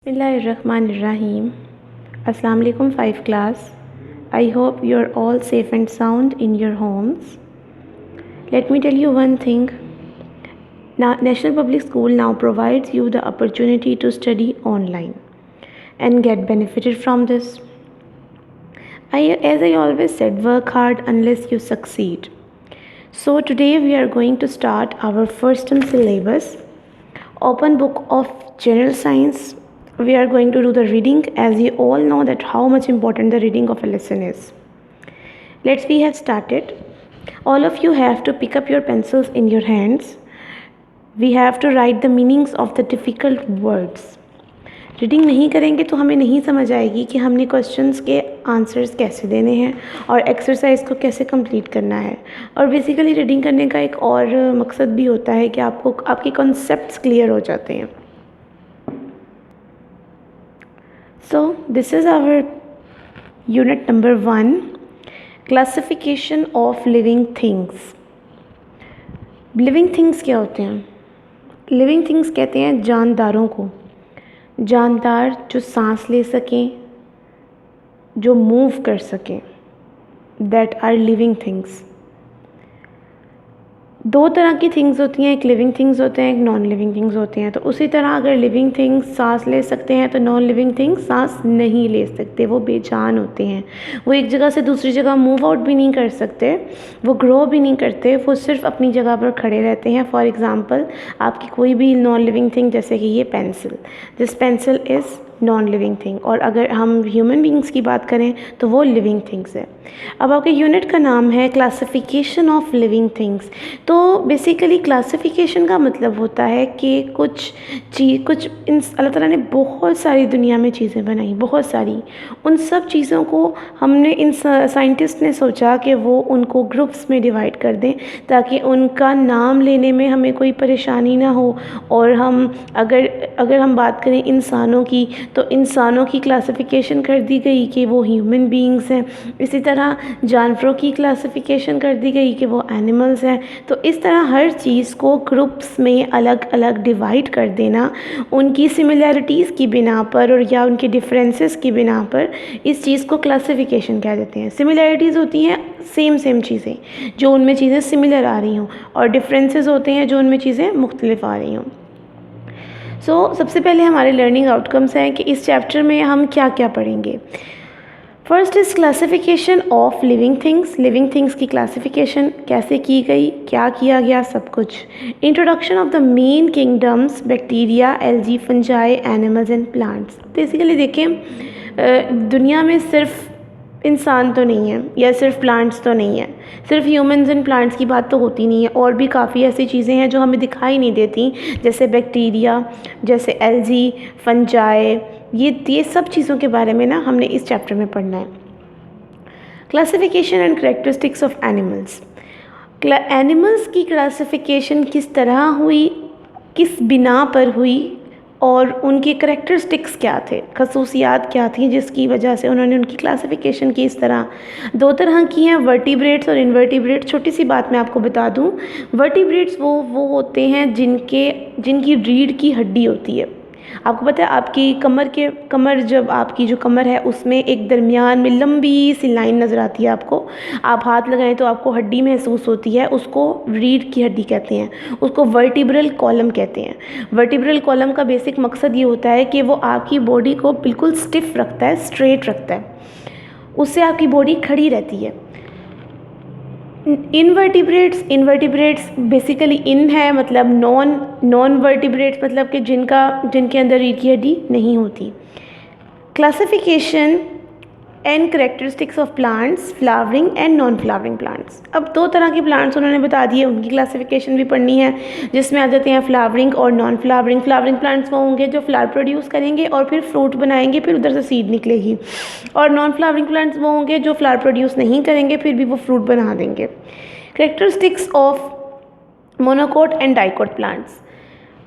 Bismillahirrahmanirrahim. Assalamu alaikum 5 class. I hope you're all safe and sound in your homes. Let me tell you one thing. Now, National Public School now provides you the opportunity to study online and get benefited from this. As I always said, work hard unless you succeed. So today we are going to start our first term syllabus, open book of general science. We are going to do the reading, as you all know that how much important the reading of a lesson is. Let's we have started. All of you have to pick up your pencils in your hands. We have to write the meanings of the difficult words. Reading नहीं करेंगे तो हमें नहीं समझ आएगी कि हमने questions के आंसर्स कैसे देने हैं और एक्सरसाइज को कैसे कंप्लीट करना है। और बेसिकली रीडिंग करने का एक और मकसद भी होता है कि आपको आपके कॉन्सेप्ट्स क्लियर हो जाते हैं। So this is our unit number 1, classification of living things. Living things क्या होते हैं? Living things कहते हैं जानदारों को, जानदार जो सांस ले सकें, जो मूव कर सकें, that are living things. दो तरह की थिंग्स होती हैं, एक लिविंग थिंग्स होते हैं, एक नॉन लिविंग थिंग्स होते हैं। तो उसी तरह अगर लिविंग थिंग्स सांस ले सकते हैं तो नॉन लिविंग थिंग्स सांस नहीं ले सकते, वो बेजान होते हैं। वो एक जगह से दूसरी जगह मूव आउट भी नहीं कर सकते, वो ग्रो भी नहीं करते, वो सिर्फ अपनी जगह पर खड़े रहते हैं। फॉर एग्ज़ाम्पल आपकी कोई भी नॉन लिविंग थिंग, जैसे कि ये pencil, this pencil is non living thing. और अगर हम ह्यूमन बींग्स की बात करें तो वो लिविंग थिंग्स है। अब आपके यूनिट का नाम है क्लासिफिकेशन ऑफ लिविंग थिंग्स। तो बेसिकली क्लासिफिकेशन का मतलब होता है कि कुछ अल्लाह ताला ने बहुत सारी दुनिया में चीज़ें बनाई, बहुत सारी। उन सब चीज़ों को हमने इन साइंटिस्ट ने सोचा कि वो उनको ग्रुप्स में डिवाइड कर दें ताकि उनका नाम लेने में हमें कोई परेशानी ना हो। और हम अगर हम बात करें इंसानों की, तो इंसानों की क्लासिफिकेशन कर दी गई कि वो ह्यूमन बीइंग्स हैं। इसी तरह जानवरों की क्लासिफिकेशन कर दी गई कि वो एनिमल्स हैं। तो इस तरह हर चीज़ को ग्रुप्स में अलग अलग डिवाइड कर देना, उनकी सिमिलैरिटीज़ की बिना पर और या उनके डिफरेंसेस की बिना पर, इस चीज़ को क्लासिफिकेशन कह देते हैं। सिमिलैरिटीज़ होती हैं सेम चीज़ें, जो उनमें चीज़ें सिमिलर आ रही हों, और डिफरेंसेस होते हैं जो उनमें चीज़ें मुख्तलिफ आ रही हों। सबसे पहले हमारे लर्निंग आउटकम्स हैं कि इस चैप्टर में हम क्या क्या पढ़ेंगे। First is classification of living things. Living things की क्लासिफिकेशन कैसे की गई, क्या किया गया, सब कुछ। Introduction of the main kingdoms, bacteria, algae, fungi, animals and plants. Basically देखें, दुनिया में सिर्फ इंसान तो नहीं है या सिर्फ प्लांट्स तो नहीं है, सिर्फ ह्यूमंस एंड प्लांट्स की बात तो होती नहीं है, और भी काफ़ी ऐसी चीज़ें हैं जो हमें दिखाई नहीं देती, जैसे बैक्टीरिया, जैसे एल्गी, फंजाई। ये सब चीज़ों के बारे में ना हमने इस चैप्टर में पढ़ना है। Classification and characteristics of animals. Animals की क्लासिफिकेशन किस तरह हुई, किस बिना पर हुई, और उनके करैक्टरिस्टिक्स क्या थे, खसूसियात क्या थी जिसकी वजह से उन्होंने उनकी क्लासिफिकेशन की इस तरह। दो तरह की हैं, वर्टिब्रेट्स और इनवर्टिब्रेट्स। छोटी सी बात मैं आपको बता दूं, वर्टिब्रेट्स वो होते हैं जिनकी रीढ़ की हड्डी होती है। आपको पता है आपकी कमर जब आपकी जो कमर है उसमें एक दरमियान में लंबी सी लाइन नज़र आती है आपको, आप हाथ लगाएं तो आपको हड्डी महसूस होती है, उसको रीढ़ की हड्डी कहते हैं, उसको वर्टिब्रल कॉलम कहते हैं। वर्टिब्रल कॉलम का बेसिक मकसद ये होता है कि वो आपकी बॉडी को बिल्कुल स्टिफ रखता है, स्ट्रेट रखता है, उससे आपकी बॉडी खड़ी रहती है। इनवर्टिब्रेट्स बेसिकली इन है मतलब नॉन वर्टिब्रेट्स मतलब कि जिनके अंदर रीढ़ की हड्डी नहीं होती। Classification and characteristics of plants, flowering and non flowering plants. अब दो तरह के प्लांट्स उन्होंने बता दिए, उनकी क्लासिफिकेशन भी पढ़नी है, जिसमें आ जाते हैं फ्लावरिंग और नॉन फ्लावरिंग। फ्लावरिंग प्लांट्स वो होंगे जो फ्लावर प्रोड्यूस करेंगे और फिर फ्रूट बनाएंगे, फिर उधर से सीड निकलेगी। और नॉन फ्लावरिंग प्लांट्स वो होंगे जो फ्लावर प्रोड्यूस नहीं करेंगे, फिर भी वो फ्रूट बना देंगे। Characteristics of monocot and dicot plants.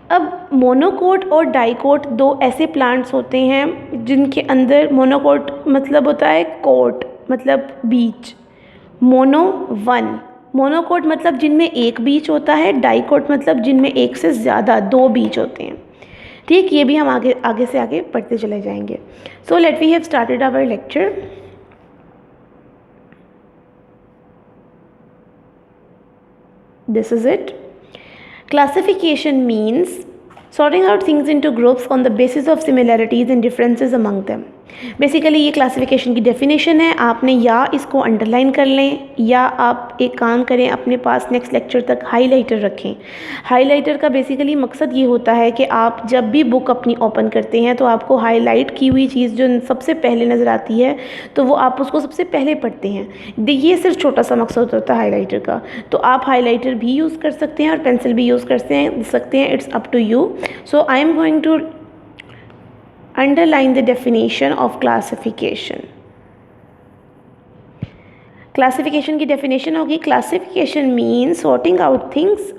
अब मोनोकोट और डाइकोट दो ऐसे प्लांट्स होते हैं जिनके अंदर, मोनोकोट मतलब होता है कोट मतलब बीच, मोनोकोट मतलब जिनमें एक बीज होता है, डाइकोट मतलब जिनमें एक से ज़्यादा दो बीज होते हैं। ठीक, ये भी हम आगे आगे से आगे पढ़ते चले जाएंगे. So let we have started our lecture. This is it. Classification means sorting out things into groups on the basis of similarities and differences among them. Basically ये क्लासिफिकेशन की डेफिनेशन है. आपने या इसको अंडरलाइन कर लें या आप एक काम करें, अपने पास नेक्स्ट लेक्चर तक हाइलाइटर रखें. हाइलाइटर का बेसिकली मकसद ये होता है कि आप जब भी बुक अपनी ओपन करते हैं तो आपको हाईलाइट की हुई चीज़ जो सबसे पहले नज़र आती है तो वो आप उसको सबसे पहले पढ़ते हैं. ये सिर्फ छोटा सा मकसद होता है हाईलाइटर का. तो आप हाईलाइटर भी यूज़ कर सकते हैं और पेंसिल भी यूज़ कर सकते हैं. It's up to you. So I am going to underline the definition of classification. Classification की definition होगी, classification means sorting out things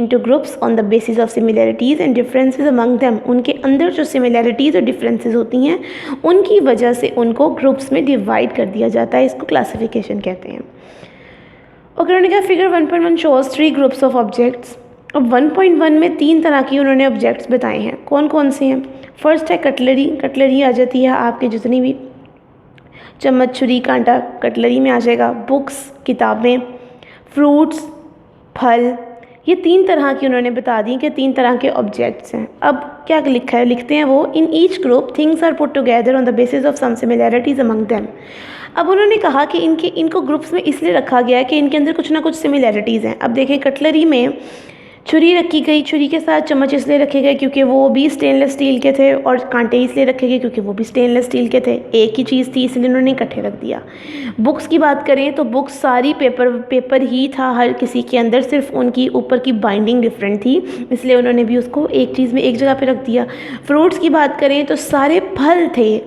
into groups on the basis of similarities and differences among them. उनके अंदर जो similarities और differences होती हैं उनकी वजह से उनको groups में divide कर दिया जाता है. इसको classification कहते हैं. और उन्होंने कहा figure 1.1 shows 3 groups of objects. अब 1.1 में 3 तरह की उन्होंने ऑब्जेक्ट्स बताए हैं. कौन कौन से हैं? फर्स्ट है कटलरी. कटलरी आ जाती है आपके जितनी भी चम्मच, छुरी, कांटा कटलरी में आ जाएगा. बुक्स, किताबें, फ्रूट्स, फल, ये 3 तरह की उन्होंने बता दी कि 3 तरह के ऑब्जेक्ट्स हैं. अब क्या लिखा है, लिखते हैं वो, in each group things are put together on the basis of some similarities among them. अब उन्होंने कहा कि इनको ग्रुप्स में इसलिए रखा गया है कि इनके अंदर कुछ ना कुछ सिमिलैरिटीज़ हैं. अब देखें, कटलरी में छुरी रखी गई, छुरी के साथ चम्मच इसलिए रखे गए क्योंकि वो भी स्टेनलेस स्टील के थे, और कांटे इसलिए रखे गए क्योंकि वो भी स्टेनलेस स्टील के थे. एक ही चीज़ थी इसलिए उन्होंने इकट्ठे रख दिया. बुक्स की बात करें तो बुक्स सारी पेपर ही था हर किसी के अंदर, सिर्फ उनकी ऊपर की बाइंडिंग डिफरेंट थी इसलिए उन्होंने भी उसको एक चीज़ में एक जगह पे रख दिया. फ्रूट्स की बात करें तो सारे फल थे,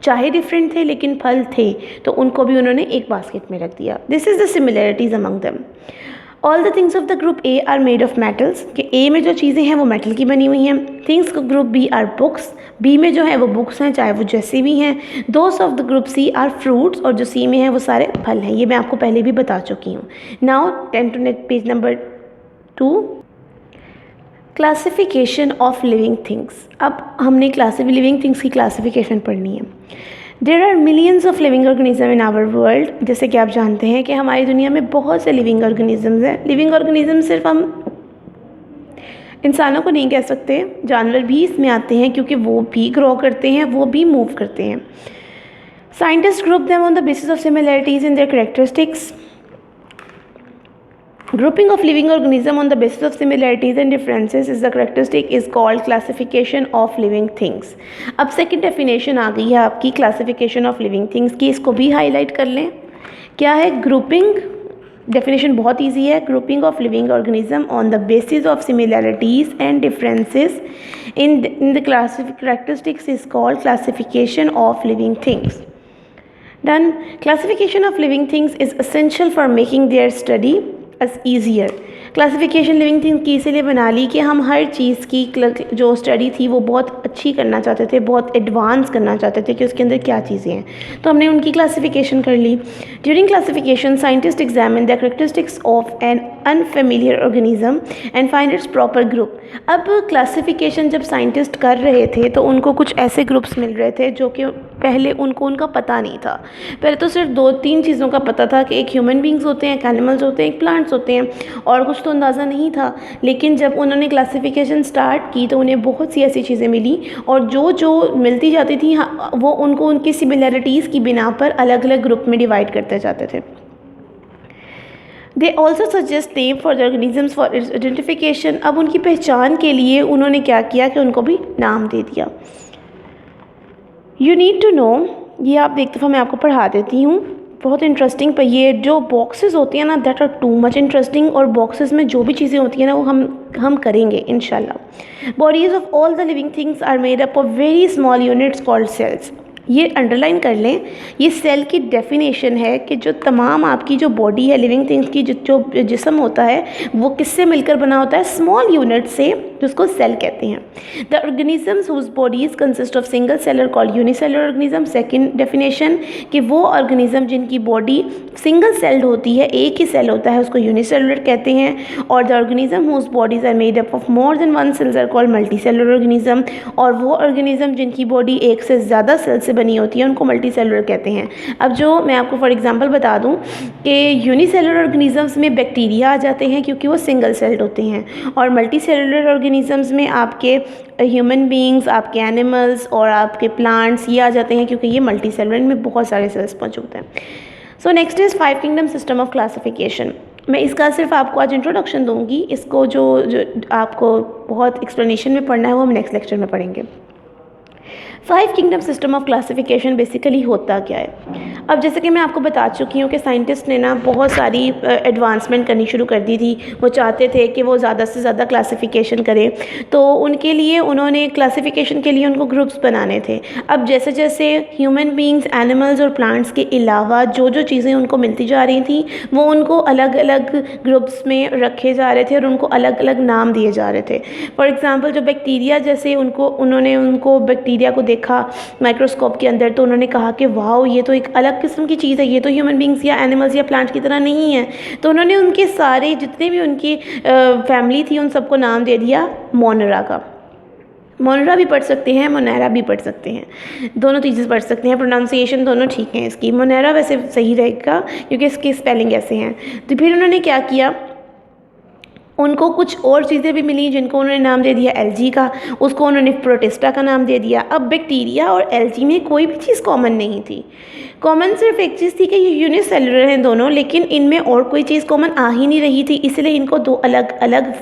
चाहे डिफरेंट थे लेकिन फल थे, तो उनको भी उन्होंने एक बास्केट में रख दिया. This is the similarities among them. All the things of the group A R made of metals, कि ए में जो चीज़ें हैं वो मेटल की बनी हुई हैं. थिंग्स का group B are books, B में जो है वो बुक्स हैं चाहे वो जैसे भी हैं. Those of the group C are fruits, और जो सी में है वो सारे फल हैं. ये मैं आपको पहले भी बता चुकी हूँ. Now 10 to page number 2, classification of living things. अब हमने लिविंग थिंग्स की क्लासिफिकेशन पढ़नी है. There are millions of living organism in our world. जैसे कि आप जानते हैं कि हमारी दुनिया में बहुत से लिविंग ऑर्गेनिजम्स हैं. लिविंग ऑर्गेनिज्म सिर्फ हम इंसानों को नहीं कह सकते, जानवर भी इसमें आते हैं क्योंकि वो भी ग्रो करते हैं, वो भी मूव करते हैं. Scientist group them on the basis of similarities in their characteristics. Grouping of living organism on the basis of similarities and differences is the characteristic is called classification of living things. अब second definition आ गई है आपकी classification of living things की. इसको भी highlight कर लें. क्या है? ग्रुपिंग. डेफिनेशन बहुत इजी है. Grouping of living organism on the basis of similarities and differences in the characteristics is called classification of living things. Done. Classification of living things is essential for making their study as easier. Classification living things की इसीलिए बना ली कि हम हर चीज़ की जो study थी वो बहुत अच्छी करना चाहते थे, बहुत एडवांस करना चाहते थे कि उसके अंदर क्या चीज़ें हैं, तो हमने उनकी क्लासिफिकेशन कर ली. During classification scientist examine the characteristics of an unfamiliar organism and find its proper group. अब क्लासिफिकेशन जब साइंटिस्ट कर रहे थे तो उनको कुछ ऐसे ग्रुप्स मिल रहे थे जो कि पहले उनका पता नहीं था. पहले तो सिर्फ 2-3 चीज़ों का पता था कि एक ह्यूमन बींग्स होते हैं, एक एनिमल्स होते हैं, एक प्लांट्स होते हैं, और कुछ तो अंदाज़ा नहीं था. लेकिन जब उन्होंने क्लासिफिकेशन स्टार्ट की तो उन्हें बहुत सी ऐसी चीज़ें मिली, और जो मिलती जाती थी वो उनको उनकी सिमिलैरिटीज़ की बिना पर अलग अलग ग्रुप में डिवाइड करते जाते थे. They also suggest name for the organisms for its identification. अब उनकी पहचान के लिए उन्होंने क्या किया कि उनको भी नाम दे दिया. यू नीड टू नो, ये आप एक दफ़ा मैं आपको पढ़ा देती हूँ, बहुत इंटरेस्टिंग. पर ये जो बॉक्सेस होती हैं ना, that are too much interesting, और बॉक्सेस में जो भी चीज़ें होती हैं ना वो हम करेंगे इंशाल्लाह. Bodies of all the living things are made up of very small units called cells. ये अंडरलाइन कर लें, ये सेल की डेफिनेशन है कि जो तमाम आपकी जो बॉडी है, लिविंग थिंग्स की जो जिस्म होता है वो किससे मिलकर बना होता है, स्मॉल यूनिट से, जिसको सेल कहते हैं। The organisms whose bodies consist of single cell are called unicellular organism. Second definition कि वो ऑर्गेनिज्म जिनकी बॉडी सिंगल सेल्ड होती है, एक ही सेल होता है, उसको यूनिसेलुलर कहते हैं। और the organism whose bodies are made up of more than one cells are called multi cellular organism. और वो ऑर्गेनिज्म जिनकी बॉडी एक से ज़्यादा सेल से बनी होती है उनको मल्टी सेलुलर कहते हैं। अब जो मैं आपको फॉर एग्जांपल बता दूं कि यूनिसेलुलर ऑर्गेनिजम्स में बैक्टीरिया आ जाते हैं क्योंकि वो सिंगल सेल्ड होते हैं, और मल्टी सेलुलर ऑर्गेनिजम्स में आपके ह्यूमन बींग्स, आपके एनिमल्स और आपके प्लांट्स ये आ जाते हैं क्योंकि ये मल्टी सेलुलर, इनमें बहुत सारे सेल्स मौजूद हैं। So next is 5 kingdom system of classification. मैं इसका सिर्फ आपको आज इंट्रोडक्शन दूंगी, इसको जो आपको बहुत एक्सप्लेनेशन में पढ़ना है वो हम नेक्स्ट लेक्चर में पढ़ेंगे। 5 kingdom system of classification basically होता क्या है। अब जैसे कि मैं आपको बता चुकी हूँ कि साइंटिस्ट ने ना बहुत सारी एडवांसमेंट करनी शुरू कर दी थी। वो चाहते थे कि वो ज़्यादा से ज़्यादा क्लासिफिकेशन करें, तो उनके लिए उन्होंने क्लासिफिकेशन के लिए उनको ग्रुप्स बनाने थे। अब जैसे जैसे ह्यूमन बींग्स, एनिमल्स और प्लांट्स के अलावा जो जो चीज़ें उनको मिलती जा रही थी वो उनको अलग अलग ग्रुप्स में रखे जा रहे थे और उनको अलग अलग नाम दिए जा रहे थे। फॉर एग्ज़ाम्पल जो बैक्टीरिया, जैसे उन्होंने उनको बैक्टीरिया को देखा माइक्रोस्कोप के अंदर, तो उन्होंने कहा कि वाओ ये तो एक अलग किस्म की चीज़ है, ये तो ह्यूमन बींग्स या एनिमल्स या प्लांट्स की तरह नहीं है। तो उन्होंने उनके सारे जितने भी उनकी फैमिली थी उन सबको नाम दे दिया मोनेरा का। मोनेरा भी पढ़ सकते हैं, मोनेरा भी पढ़ सकते हैं, दोनों चीज़ें पढ़ सकते हैं, प्रोनाउंसिएशन दोनों ठीक है इसकी। मोनेरा वैसे सही रहेगा क्योंकि इसकी स्पेलिंग ऐसे हैं। तो फिर उन्होंने क्या किया, उनको कुछ और चीज़ें भी मिली जिनको उन्होंने नाम दे दिया एल्गी का, उसको उन्होंने प्रोटिस्टा का नाम दे दिया। अब बैक्टीरिया और एल्गी में कोई भी चीज़ कॉमन नहीं थी, कॉमन सिर्फ एक चीज़ थी कि ये यूनिसेलुलर हैं दोनों, लेकिन इनमें और कोई चीज़ कॉमन आ ही नहीं रही थी, इसलिए इनको दो अलग अलग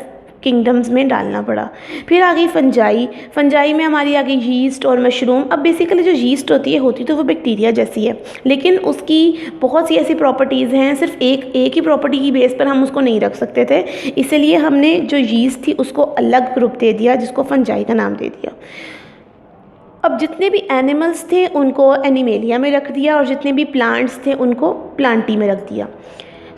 किंगडम्स में डालना पड़ा। फिर आ गई फंजाई। फंजाई में हमारी आ गई यीस्ट और मशरूम। अब बेसिकली जो यीस्ट होती तो वो बैक्टीरिया जैसी है, लेकिन उसकी बहुत सी ऐसी प्रॉपर्टीज़ हैं, सिर्फ एक ही प्रॉपर्टी की बेस पर हम उसको नहीं रख सकते थे, इसलिए हमने जो यीस्ट थी उसको अलग ग्रुप दे दिया जिसको फंजाई का नाम दे दिया। अब जितने भी एनिमल्स थे उनको एनिमेलिया में रख दिया और जितने भी प्लांट्स थे उनको प्लांटी में रख दिया।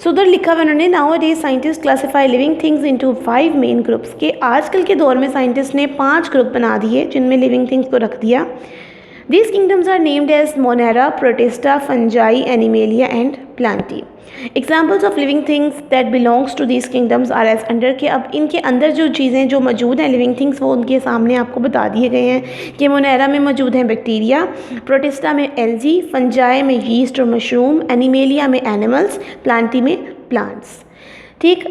सो उधर लिखा हुआ उन्होंने, now days scientist classify living things into 5 main groups, के आजकल के दौर में साइंटिस्ट ने 5 ग्रुप बना दिए जिनमें लिविंग थिंग्स को रख दिया। These kingdoms are named as Monera, Protista, Fungi, Animalia and Plantae. Examples of living things that belongs to these kingdoms are as under, के अब इनके अंदर जो चीज़ें जो मौजूद हैं लिविंग थिंग्स वो उनके सामने आपको बता दिए गए हैं कि मोनेरा में मौजूद हैं बैक्टीरिया, प्रोटिस्टा में एल्गी, फंजाई में यीस्ट और मशरूम, एनिमेलिया में एनिमल्स, प्लांटी में प्लांट्स। ठीक,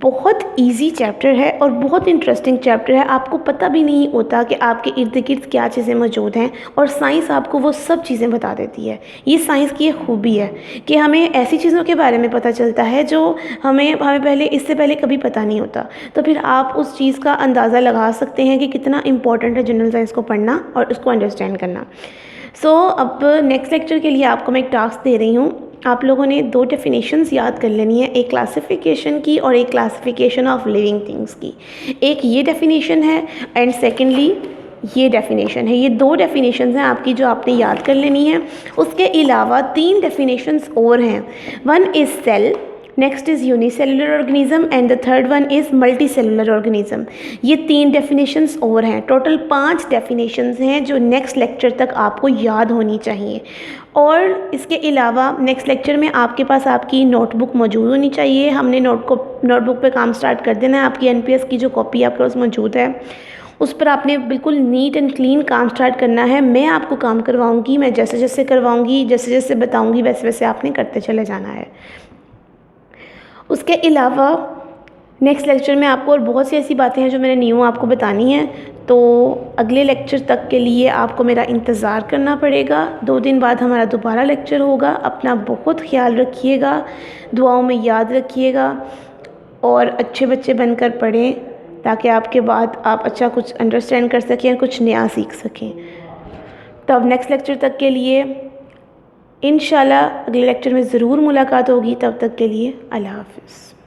बहुत इजी चैप्टर है और बहुत इंटरेस्टिंग चैप्टर है। आपको पता भी नहीं होता कि आपके इर्द गिर्द क्या चीज़ें मौजूद हैं और साइंस आपको वो सब चीज़ें बता देती है। ये साइंस की एक खूबी है कि हमें ऐसी चीज़ों के बारे में पता चलता है जो हमें पहले इससे पहले कभी पता नहीं होता। तो फिर आप उस चीज़ का अंदाज़ा लगा सकते हैं कि कितना इंपॉर्टेंट है जनरल साइंस को पढ़ना और उसको अंडरस्टैंड करना। सो अब नेक्स्ट लेक्चर के लिए आपको मैं एक टास्क दे रही हूँ। आप लोगों ने 2 डेफिनेशंस याद कर लेनी है, एक क्लासिफिकेशन की और एक क्लासिफिकेशन ऑफ लिविंग थिंग्स की। एक ये डेफिनेशन है एंड सेकेंडली ये डेफिनेशन है। ये 2 डेफिनेशंस हैं आपकी जो आपने याद कर लेनी है। उसके अलावा 3 डेफिनेशंस और हैं। One is cell, next is unicellular organism and the third one is multi cellular organism. ये 3 डेफिनेशंस और हैं। टोटल 5 डेफिनेशंस हैं जो नेक्स्ट लेक्चर तक आपको याद होनी चाहिए। और इसके अलावा नेक्स्ट लेक्चर में आपके पास आपकी नोटबुक मौजूद होनी चाहिए। हमने नोटबुक पे काम स्टार्ट कर देना है। आपकी एनपीएस की जो कॉपी आपके पास मौजूद है उस पर आपने बिल्कुल नीट एंड क्लीन काम स्टार्ट करना है। मैं आपको काम करवाऊँगी, मैं जैसे जैसे करवाऊँगी, जैसे जैसे बताऊँगी वैसे वैसे आपने करते चले जाना है। उसके अलावा नेक्स्ट लेक्चर में आपको और बहुत सी ऐसी बातें हैं जो मैंने न्यू आपको बतानी है, तो अगले लेक्चर तक के लिए आपको मेरा इंतज़ार करना पड़ेगा। 2 दिन बाद हमारा दोबारा लेक्चर होगा। अपना बहुत ख्याल रखिएगा, दुआओं में याद रखिएगा और अच्छे बच्चे बनकर पढ़ें ताकि आपके बाद आप अच्छा कुछ अंडरस्टैंड कर सकें, कुछ नया सीख सकें। तो अब नेक्स्ट लेक्चर तक के लिए इंशाल्लाह अगले लेक्चर में ज़रूर मुलाकात होगी। तब तक के लिए अल्लाह हाफ़िज़।